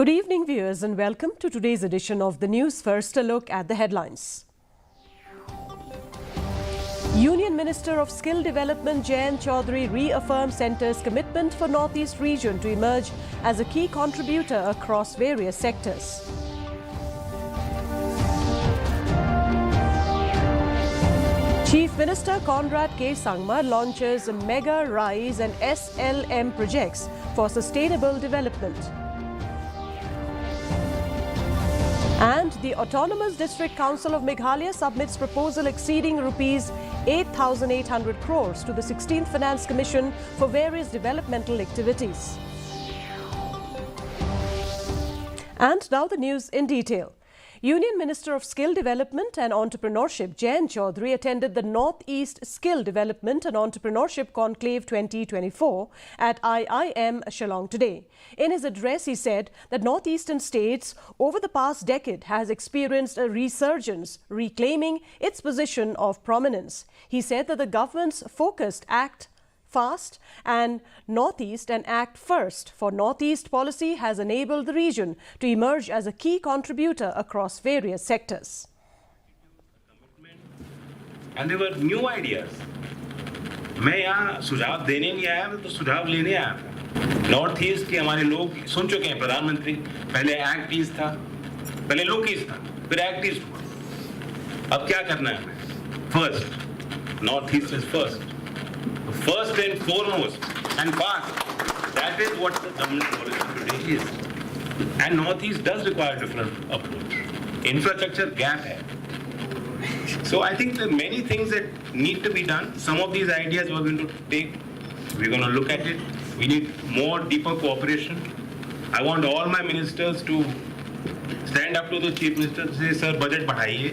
Good evening, viewers, and welcome to today's edition of the news. First, a look at the headlines. Union Minister of Skill Development Jayant Chaudhary reaffirmed Centre's commitment for Northeast region to emerge as a key contributor across various sectors. Chief Minister Conrad K. Sangma launches Mega Rise and SLM projects for sustainable development. And the Autonomous District Council of Meghalaya submits proposal exceeding rupees 8,800 crores to the 16th Finance Commission for various developmental activities. And now the news in detail. Union Minister of Skill Development and Entrepreneurship Jayant Chaudhary attended the Northeast Skill Development and Entrepreneurship Conclave 2024 at IIM Shillong today. In his address, he said that northeastern states over the past decade has experienced a resurgence, reclaiming its position of prominence. He said that the government's focused Act Fast and Northeast and Act First for Northeast policy has enabled the region to emerge as a key contributor across various sectors. And there were new ideas. मैं यहाँ सुझाव देने नहीं आया, मैं तो सुझाव लेने आया। नॉर्थ ईस्ट के हमारे लोग सुन चुके हैं प्रधानमंत्री, पहले एक्ट ईस्ट था, पहले लोक ईस्ट था, फिर एक्ट ईस्ट हुआ। अब क्या करना है हमें? First, north east is first. First and foremost and fast. That is what the government policy today is. And Northeast does require a different approach. Infrastructure gap hai. So I think there are many things that need to be done. Some of these ideas we're going to take. We're going to look at it. We need more deeper cooperation. I want all my ministers to stand up to the Chief Minister and say, sir, budget badhaiye.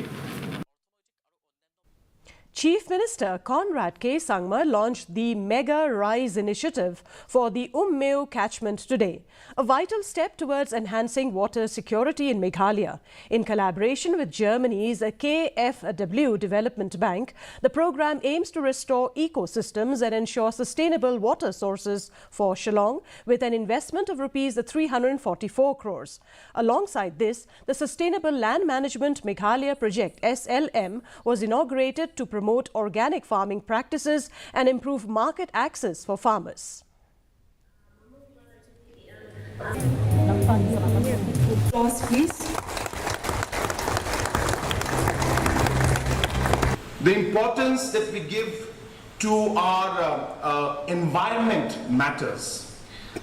Chief Minister Conrad K. Sangma launched the Mega Rise initiative for the Ummeo catchment today, a vital step towards enhancing water security in Meghalaya. In collaboration with Germany's KfW Development Bank, the program aims to restore ecosystems and ensure sustainable water sources for Shillong with an investment of rupees 344 crores. Alongside this, the Sustainable Land Management Meghalaya Project SLM was inaugurated to promote organic farming practices and improve market access for farmers. Applause, please. The importance that we give to our environment matters.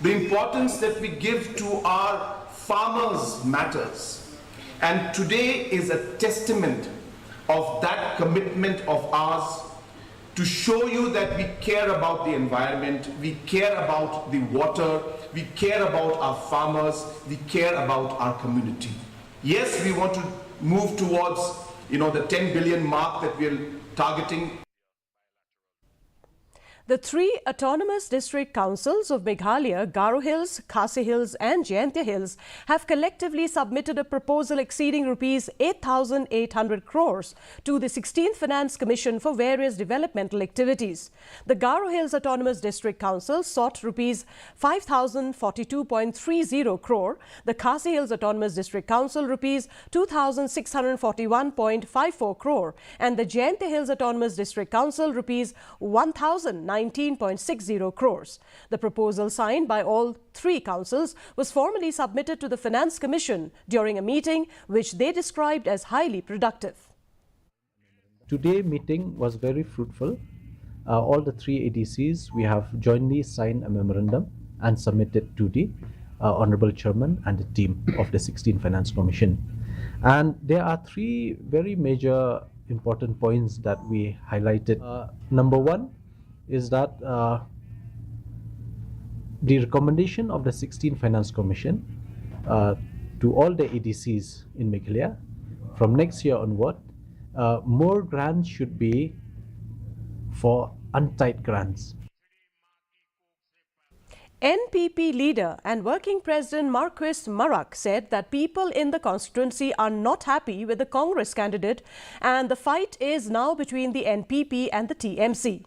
The importance that we give to our farmers matters. And today is a testament of that commitment of ours to show you that we care about the environment, we care about the water, we care about our farmers, we care about our community. Yes, we want to move towards, the 10 billion mark that we are targeting. The three autonomous district councils of Meghalaya, Garo Hills, Khasi Hills and Jayantia Hills have collectively submitted a proposal exceeding rupees 8,800 crores to the 16th Finance Commission for various developmental activities. The Garo Hills Autonomous District Council sought rupees 5,042.30 crore, the Khasi Hills Autonomous District Council rupees 2,641.54 crore and the Jayantia Hills Autonomous District Council rupees 1,019.60 crores. The proposal signed by all three councils was formally submitted to the Finance Commission during a meeting which they described as highly productive. Today's meeting was very fruitful. All the three ADCs, we have jointly signed a memorandum and submitted to the Honorable Chairman and the team of the 16th Finance Commission. And there are three very major important points that we highlighted. Number one is that the recommendation of the 16th Finance Commission to all the ADCs in Meghalaya from next year onward, more grants should be for untied grants. NPP leader and working president Marquis Marak said that people in the constituency are not happy with the Congress candidate and the fight is now between the NPP and the TMC.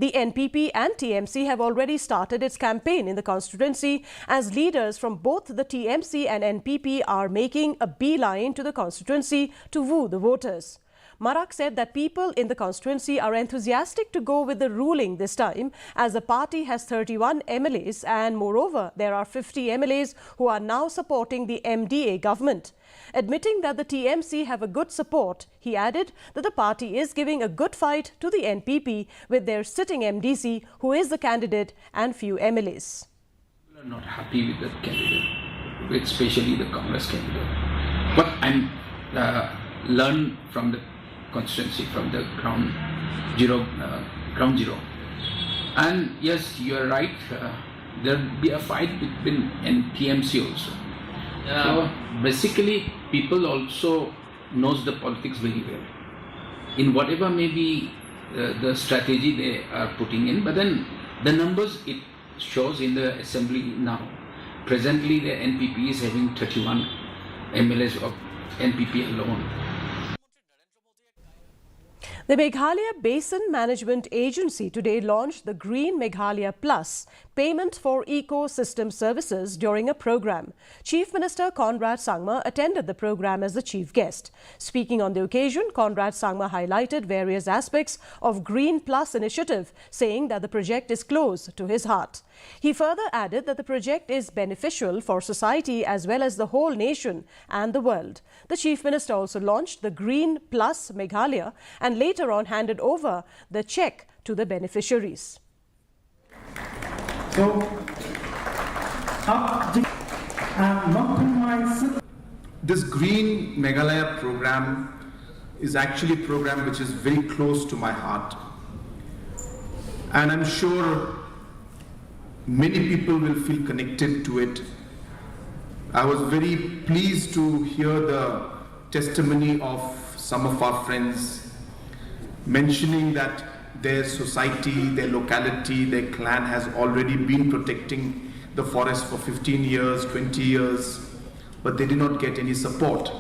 The NPP and TMC have already started its campaign in the constituency as leaders from both the TMC and NPP are making a beeline to the constituency to woo the voters. Marak said that people in the constituency are enthusiastic to go with the ruling this time as the party has 31 MLAs and moreover there are 50 MLAs who are now supporting the MDA government. Admitting that the TMC have a good support, he added that the party is giving a good fight to the NPP with their sitting MDC who is the candidate and few MLAs. People are not happy with the candidate, especially the Congress candidate. What I'm learned from the constituency, from the ground zero, and yes, you are right. There will be a fight between TMC also. So basically, people also knows the politics very well. In whatever may be the strategy they are putting in, but then the numbers it shows in the assembly now. Presently, the NPP is having 31 MLAs of NPP alone. The Meghalaya Basin Management Agency today launched the Green Meghalaya Plus payment for ecosystem services during a program. Chief Minister Conrad Sangma attended the program as the chief guest. Speaking on the occasion, Conrad Sangma highlighted various aspects of Green Plus initiative, saying that the project is close to his heart. He further added that the project is beneficial for society as well as the whole nation and the world. The Chief Minister also launched the Green Plus Meghalaya and later on handed over the cheque to the beneficiaries. So, This Green Meghalaya program is actually a program which is very close to my heart. And I'm sure many people will feel connected to it. I was very pleased to hear the testimony of some of our friends mentioning that their society, their locality, their clan has already been protecting the forest for 15 years, 20 years, but they did not get any support.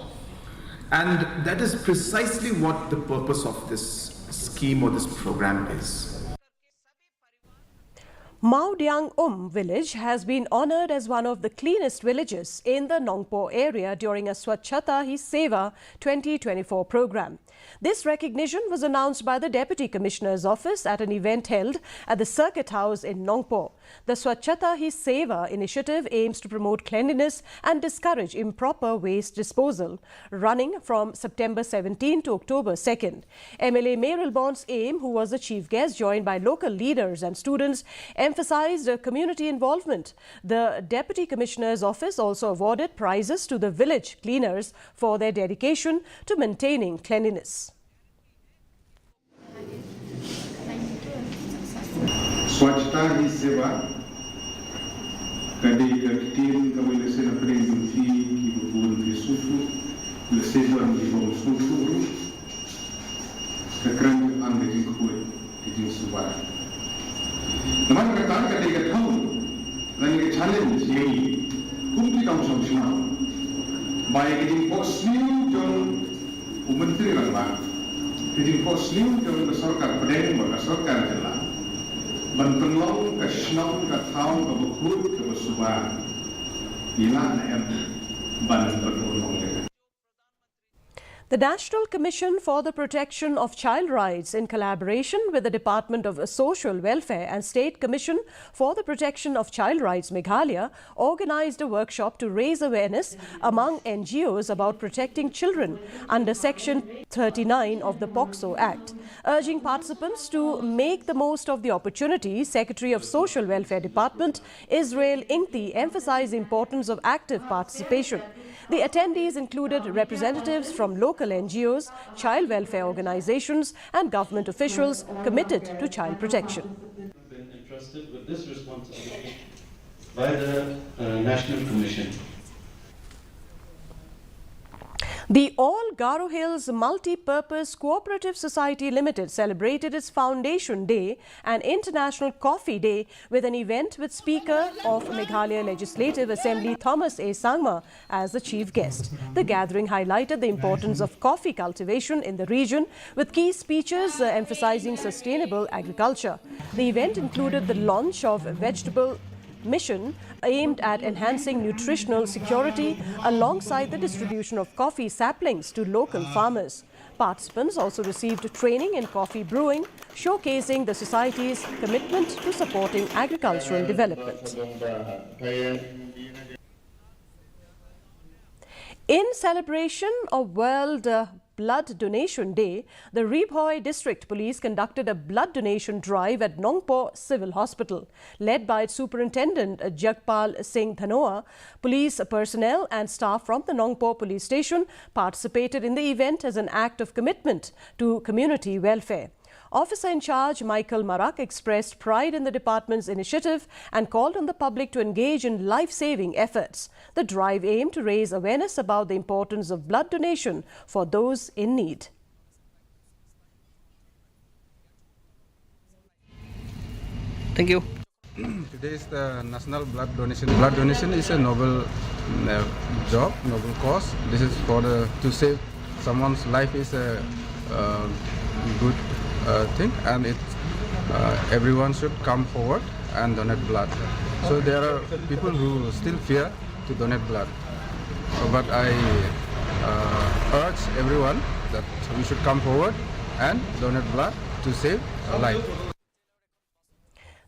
And that is precisely what the purpose of this scheme or this program is. Maudyang village has been honoured as one of the cleanest villages in the Nongpo area during a Swachhata Hi Seva 2024 program. This recognition was announced by the Deputy Commissioner's office at an event held at the Circuit House in Nongpo. The Swachhata Hi Seva initiative aims to promote cleanliness and discourage improper waste disposal, running from September 17 to October 2nd. MLA Meryl Bond's aim, who was the chief guest joined by local leaders and students, emphasized community involvement. The Deputy Commissioner's office also awarded prizes to the village cleaners for their dedication to maintaining cleanliness. स्वच्छता ही सेवा कभी कटिन कभी लेसे नपरे गुंथी की बुबुल की सुसु लेसे zone की बम सुसु ककरंग अंग्रेजी कोई किजिन सुबा नमन कतान कटे कथाउ ननी के चैलेंज यही कुंती कम समझना बाय किजिन पोस्लिम जोन उमंत्री रंगबा किजिन पोस्लिम जोन सरकार बडेन बगा सरकार जिला Bantenlong ke Shnong ke Thao ke Bukut ke Besuba Ilan em Bantenlong le. The National Commission for the Protection of Child Rights, in collaboration with the Department of Social Welfare and State Commission for the Protection of Child Rights Meghalaya, organised a workshop to raise awareness among NGOs about protecting children under Section 39 of the POCSO Act. Urging participants to make the most of the opportunity, Secretary of Social Welfare Department Israel Inkti emphasised the importance of active participation. The attendees included representatives from local NGOs, child welfare organizations and government officials committed to child protection. Been entrusted with this responsibility by the National Commission. The All Garo Hills Multi-Purpose Cooperative Society Limited celebrated its Foundation Day and International Coffee Day with an event with Speaker of Meghalaya Legislative Assembly Thomas A. Sangma as the chief guest. The gathering highlighted the importance of coffee cultivation in the region with key speeches emphasizing sustainable agriculture. The event included the launch of vegetable mission aimed at enhancing nutritional security alongside the distribution of coffee saplings to local farmers. Participants also received training in coffee brewing, showcasing the society's commitment to supporting agricultural development. In celebration of World Blood Donation Day, the Ribhoi District Police conducted a blood donation drive at Nongpo Civil Hospital. Led by its Superintendent Jagpal Singh Dhanoa, police personnel and staff from the Nongpo Police Station participated in the event as an act of commitment to community welfare. Officer in charge Michael Marak expressed pride in the department's initiative and called on the public to engage in life-saving efforts. The drive aimed to raise awareness about the importance of blood donation for those in need. Thank you. Today is the National Blood Donation. Blood donation is a noble job, noble cause. This is for to save someone's life is a good thing, and everyone should come forward and donate blood. So there are people who still fear to donate blood, but I urge everyone that we should come forward and donate blood to save a life.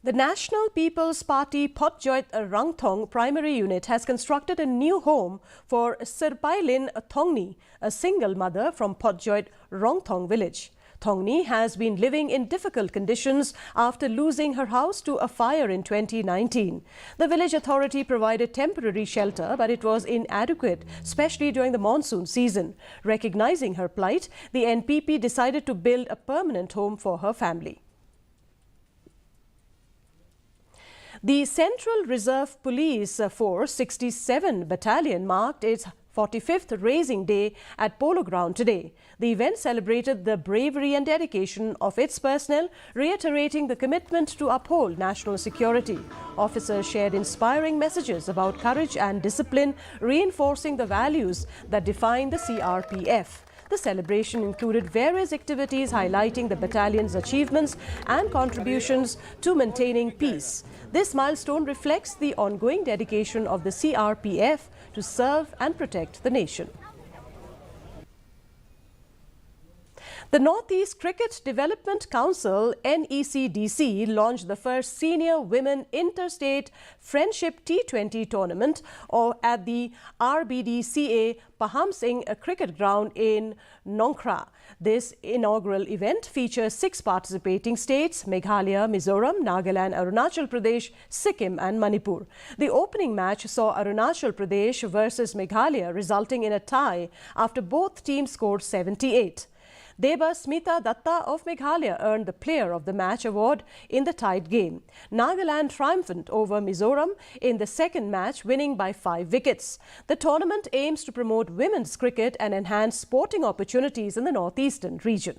The National People's Party Photjoit Rangthong primary unit has constructed a new home for Sirpailin Thongni, a single mother from Photjoit Rangthong village. Thongni has been living in difficult conditions after losing her house to a fire in 2019. The village authority provided temporary shelter, but it was inadequate, especially during the monsoon season. Recognizing her plight, the NPP decided to build a permanent home for her family. The Central Reserve Police Force 67 Battalion marked its 45th Raising Day at Polo Ground today. The event celebrated the bravery and dedication of its personnel, reiterating the commitment to uphold national security. Officers shared inspiring messages about courage and discipline, reinforcing the values that define the CRPF. The celebration included various activities highlighting the battalion's achievements and contributions to maintaining peace. This milestone reflects the ongoing dedication of the CRPF to serve and protect the nation. The Northeast Cricket Development Council (NECDC) launched the first Senior Women Interstate Friendship T20 tournament at the RBDCA Paham Singh Cricket Ground in Nongkhra. This inaugural event features 6 participating states: Meghalaya, Mizoram, Nagaland, Arunachal Pradesh, Sikkim and Manipur. The opening match saw Arunachal Pradesh versus Meghalaya resulting in a tie after both teams scored 78. Deba Smita Datta of Meghalaya earned the Player of the Match award in the tied game. Nagaland triumphant over Mizoram in the second match, winning by 5 wickets. The tournament aims to promote women's cricket and enhance sporting opportunities in the northeastern region.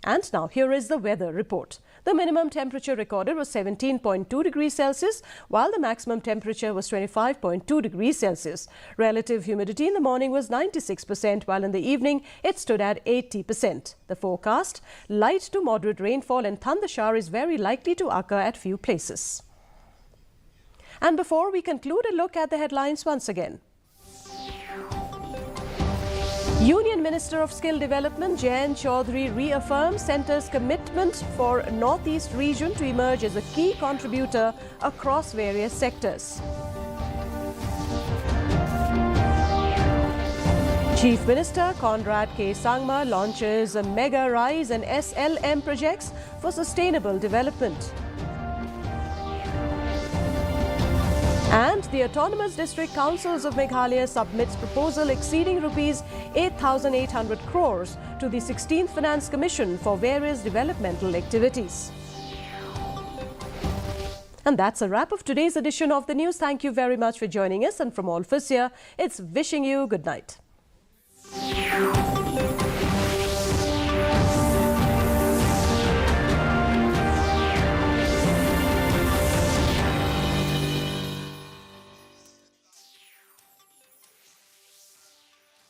And now here is the weather report. The minimum temperature recorded was 17.2 degrees Celsius, while the maximum temperature was 25.2 degrees Celsius. Relative humidity in the morning was 96%, while in the evening it stood at 80%. The forecast: light to moderate rainfall and thunder shower is very likely to occur at few places. And before we conclude, a look at the headlines once again. Union Minister of Skill Development Jayan Chaudhary reaffirms Centre's commitment for Northeast region to emerge as a key contributor across various sectors. Chief Minister Conrad K. Sangma launches a Mega Rise and SLM projects for sustainable development. And the Autonomous District Councils of Meghalaya submits proposal exceeding rupees 8,800 crores to the 16th Finance Commission for various developmental activities. And that's a wrap of today's edition of the news. Thank you very much for joining us, and from all of us here, it's wishing you good night. you.